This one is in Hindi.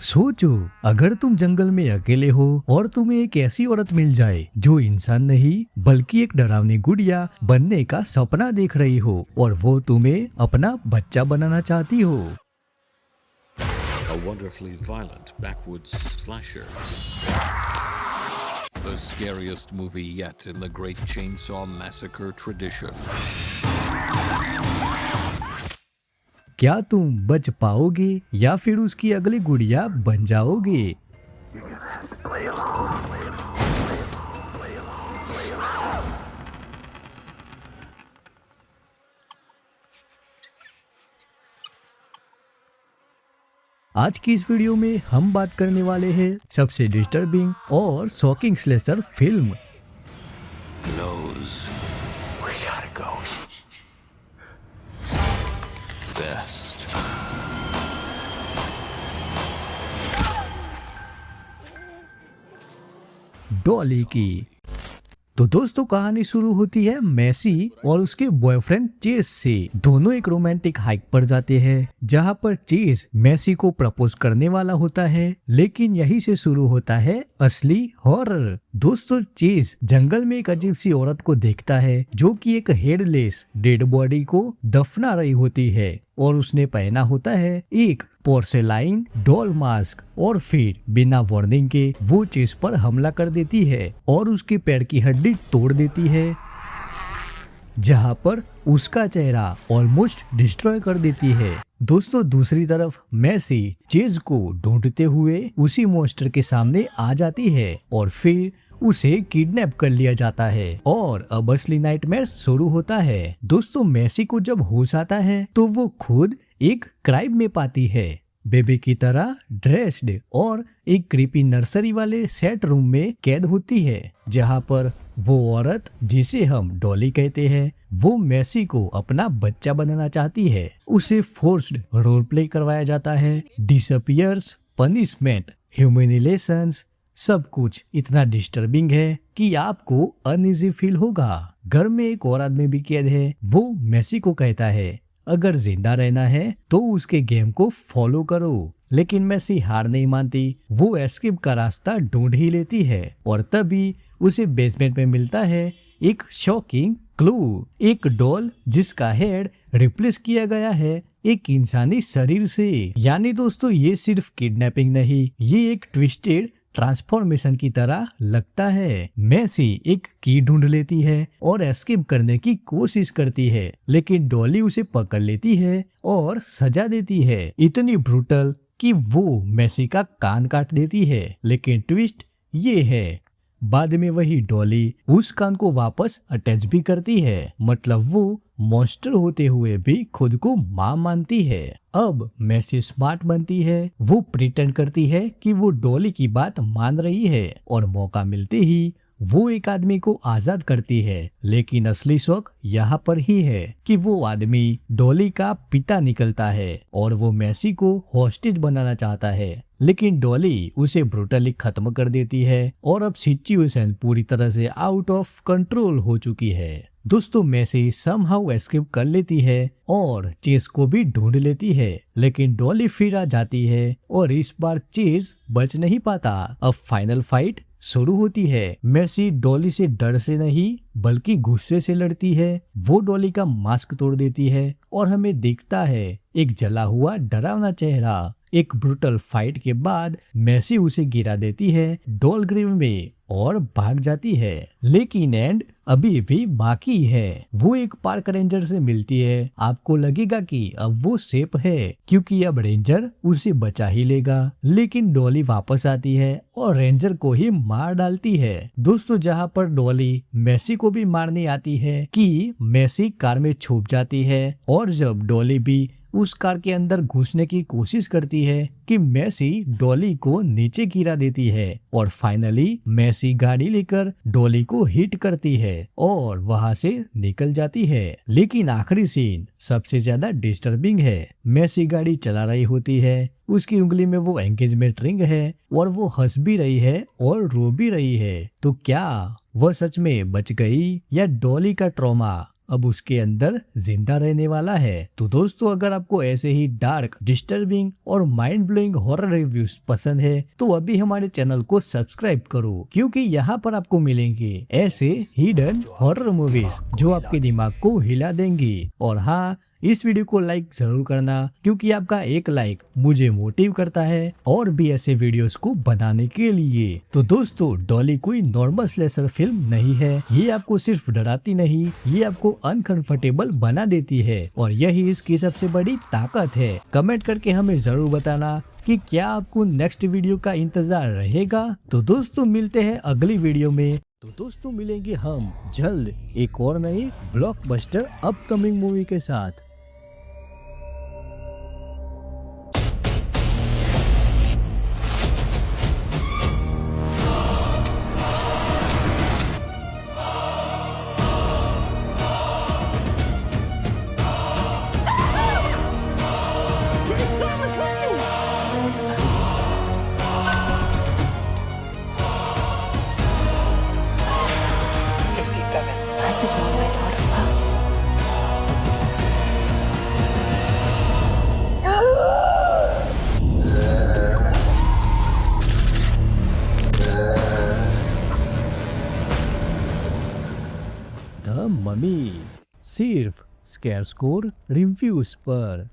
सोचो, अगर तुम जंगल में अकेले हो और तुम्हें एक ऐसी औरत मिल जाए जो इंसान नहीं बल्कि एक डरावनी गुड़िया बनने का सपना देख रही हो और वो तुम्हें अपना बच्चा बनाना चाहती हो। A wonderfully violent backwoods slasher. The scariest movie yet in the Great Chainsaw Massacre tradition. क्या तुम बच पाओगे या फिर उसकी अगली गुड़िया बन जाओगे? आज की इस वीडियो में हम बात करने वाले हैं सबसे डिस्टर्बिंग और shocking slasher film Knows. We gotta go. Best. Dolly की। तो दोस्तों, कहानी शुरू होती है मैसी और उसके बॉयफ्रेंड चेस से। दोनों एक रोमांटिक हाइक पर जाते हैं जहां पर चेस मैसी को प्रपोज करने वाला होता है, लेकिन यहीं से शुरू होता है असली हॉरर। दोस्तों, चेस जंगल में एक अजीब सी औरत को देखता है जो कि एक हेडलेस डेड बॉडी को दफना रही होती है और उसने पहना होता है एक पोर्सेलाइन डॉल मास्क और फिर बिना वार्निंग के वो चेस पर हमला कर देती है और उसके पैर की हड्डी तोड़ देती है, जहां पर उसका चेहरा ऑलमोस्ट डिस्ट्रॉय कर देती है। दोस्तों, दूसरी तरफ मैसी चेज को ढूंढते हुए उसी मॉन्स्टर के सामने आ जाती है और फिर उसे किडनैप कर लिया जाता है और अब असली नाइटमेयर शुरू होता है। दोस्तों, मैसी को जब होश आता है तो वो खुद एक क्राइम में पाती है, बेबी की तरह ड्रेस्ड और एक क्रीपी नर्सरी वाले सेट रूम में कैद होती है, जहां पर वो औरत जिसे हम डॉली कहते हैं वो मैसी को अपना बच्चा बनाना चाहती है। उसे फोर्स्ड रोल प्ले करवाया जाता है, डिसअपियर्स, पनिशमेंट, ह्यूमिलिएशंस, सब कुछ इतना डिस्टर्बिंग है कि आपको अनइजी फील होगा। घर में एक और आदमी भी कैद है। वो मैसी को कहता है अगर जिंदा रहना है तो उसके गेम को फॉलो करो, लेकिन मैसी हार नहीं मानती। वो एस्केप का रास्ता ढूंढ ही लेती है और तभी उसे बेसमेंट में मिलता है एक शॉकिंग क्लू, एक डॉल जिसका हेड रिप्लेस किया गया है एक इंसानी शरीर से। यानी दोस्तों, ये सिर्फ किडनैपिंग नहीं, ये एक ट्विस्टेड ट्रांसफॉर्मेशन की तरह लगता है। मैसी एक की ढूंढ लेती है और एस्केप करने की कोशिश करती है, लेकिन डॉली उसे पकड़ लेती है और सजा देती है, इतनी ब्रूटल कि वो मैसी का कान काट देती है। लेकिन ट्विस्ट ये है, बाद में वही डॉली उस कान को वापस अटैच भी करती है, मतलब वो मॉन्स्टर होते हुए भी खुद को मां मानती है। अब मैसी स्मार्ट बनती है, वो प्रिटेंड करती है कि वो डॉली की बात मान रही है और मौका मिलते ही वो एक आदमी को आजाद करती है। लेकिन असली शौक यहाँ पर ही है कि वो आदमी डॉली का पिता निकलता है और वो मैसी को हॉस्टेज बनाना चाहता है, लेकिन डॉली उसे ब्रूटली खत्म कर देती है और अब सिचुएशन पूरी तरह से आउट ऑफ कंट्रोल हो चुकी है। दोस्तों, मैसी समहाउ एस्केप कर लेती है और चेस को भी ढूंढ लेती है, लेकिन डॉली फिर आ जाती है और इस बार चेस बच नहीं पाता। अब फाइनल फाइट शुरू होती है। मैसी डॉली से डर से नहीं बल्कि गुस्से से लड़ती है। वो डॉली का मास्क तोड़ देती है और हमें दिखता है एक जला हुआ डरावना चेहरा। एक ब्रूटल फाइट के बाद मैसी उसे गिरा देती है डॉल ग्रेव में और भाग जाती है, लेकिन एंड अभी भी बाकी है। वो एक पार्क रेंजर से मिलती है। आपको लगेगा कि अब वो सेफ है क्योंकि अब रेंजर उसे बचा ही लेगा, लेकिन डॉली वापस आती है और रेंजर को ही मार डालती है। दोस्तों, जहां पर डॉली मैसी को भी मारने आती है कि मैसी कार में छुप जाती है और जब डॉली भी उस कार के अंदर घुसने की कोशिश करती है कि मैसी डॉली को नीचे गिरा देती है और फाइनली मैसी गाड़ी लेकर डॉली को हिट करती है और वहां से निकल जाती है। लेकिन आखिरी सीन सबसे ज्यादा डिस्टर्बिंग है। मैसी गाड़ी चला रही होती है, उसकी उंगली में वो एंगेजमेंट रिंग है और वो हंस भी रही है और रो भी रही है। तो क्या वह सच में बच गई या डॉली का ट्रॉमा अब उसके अंदर जिंदा रहने वाला है। तो दोस्तों अगर आपको ऐसे ही डार्क, डिस्टर्बिंग और माइंड ब्लोइंग हॉरर रिव्यूज पसंद है तो अभी हमारे चैनल को सब्सक्राइब करो, क्योंकि यहाँ पर आपको मिलेंगे ऐसे हिडन हॉरर मूवीज जो आपके दिमाग को हिला देंगी। और हाँ, इस वीडियो को लाइक जरूर करना, क्योंकि आपका एक लाइक मुझे मोटिव करता है और भी ऐसे वीडियोस को बनाने के लिए। तो दोस्तों डॉली कोई नॉर्मल स्लेशर फिल्म नहीं है। ये आपको सिर्फ डराती नहीं, ये आपको अनकंफर्टेबल बना देती है और यही इसकी सबसे बड़ी ताकत है। कमेंट करके हमें जरूर बताना कि क्या आपको नेक्स्ट वीडियो का इंतजार रहेगा। तो दोस्तों मिलते हैं अगली वीडियो में। तो दोस्तों मिलेंगे हम जल्द एक और नई ब्लॉकबस्टर अपकमिंग मूवी के साथ। I just want my daughter back. The mummy सिर्फ स्केयर स्कोर रिव्यूज पर।